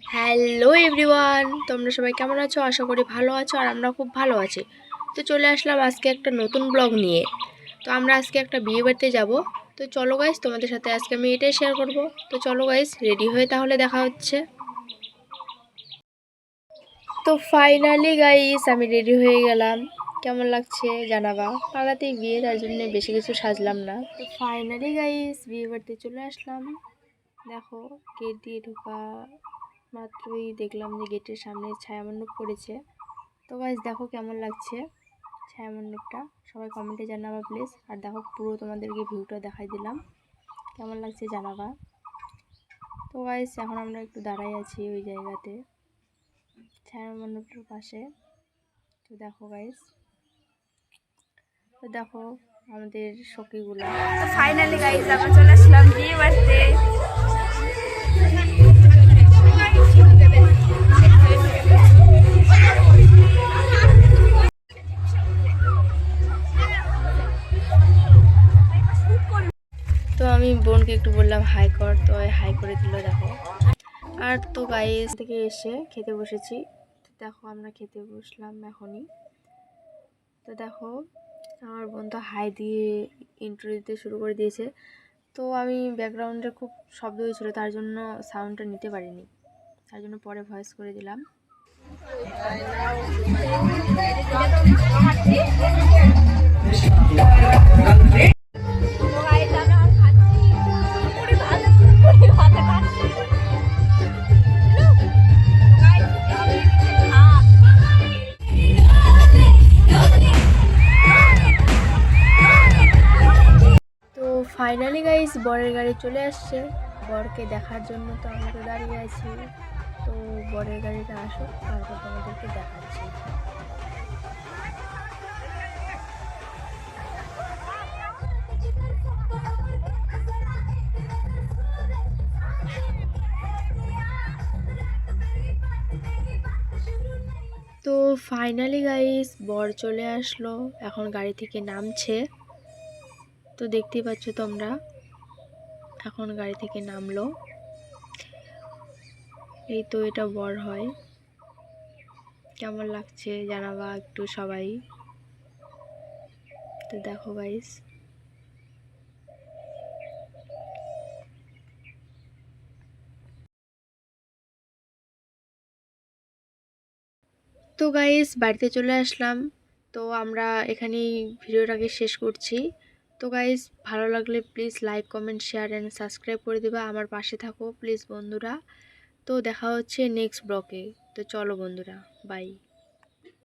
Hello everyone, তোমরা সবাই কেমন আছো? আশা করি ভালো আছো, আর আমরা খুব ভালো আছি। তো চলে আসলাম আজকে একটা নতুন ব্লগ নিয়ে। তো আমরা আজকে একটা বিয়ে বাড়িতে যাব। তো চলো গাইস, তোমাদের সাথে আজকে আমি এটাই শেয়ার করব। তো চলো গাইস, রেডি হয়ে তাহলে দেখা হচ্ছে। তো ফাইনালি গাইস আমি রেডি হয়ে গেলাম। কেমন লাগছে জানাবা। পাড়াতেই বিয়ে, তার জন্য বেশি কিছু সাজলাম না। তো ফাইনালি গাইস বিয়ে বাড়িতে চলে আসলাম। দেখো, গেট দিয়ে ঢোকা মাত্রই দেখলাম যে গেটের সামনে ছায়ামণ্ডপ পড়েছে। তো গাইস দেখো কেমন লাগছে ছায়ামণ্ডপটা, সবাই কমেন্টে জানাবা প্লিজ। আর দেখো পুরো তোমাদেরকে ভিউটা দেখাই দিলাম, কেমন লাগছে জানাবা। তো গাইস এখন আমরা একটু দাঁড়াই আছি ওই জায়গাতে ছায়ামণ্ডপটার পাশে। তো দেখো গাইস, তো দেখো আমাদের সখীগুলো। তো ফাইনালি গাইস আমরা চলে আসলাম বিয়ে বাড়িতে। তো আমি বোনকে একটু বললাম হাই কর, তো হাই করে দিল দেখো। আর তো গাইস থেকে এসে খেতে বসেছি। তো দেখো আমরা খেতে বসলাম এখনই। তো দেখো আমার বোন তো হাই দিয়ে ইন্ট্রো দিতে শুরু করে দিয়েছে। তো আমি ব্যাকগ্রাউন্ডে খুব শব্দ হয়েছিল, তার জন্য সাউন্ডটা নিতে পারিনি, তার জন্য পরে ভয়েস করে দিলাম। তো ফাইনালি গাইস বরের গাড়ি চলে আসছে। বরকে দেখার জন্য তো আমরা তো দাঁড়িয়ে আছি। তো বরের গাড়িটা আসুক, তারপর তোমাদেরকে দেখাচ্ছি। তো ফাইনালি গাইস বর চলে আসলো, এখন গাড়ি থেকে নামছে। তো দেখতেই পাচ্ছ তোমরা, এখন গাড়ি থেকে নামলো। এই তো এটা বর হয়। কেমন লাগছে জানাবা একটু সবাই। তো দেখো গাইস, তো গাইস বাড়িতে চলে আসলাম। তো আমরা এখানেই ভিডিওটাকে শেষ করছি। তো গাইস ভালো লাগলে please like comment share and subscribe করে দেবা, আমার পাশে থাকো প্লিজ বন্ধুরা। তো দেখা হচ্ছে নেক্সট ব্লগে। তো চলো বন্ধুরা, বাই।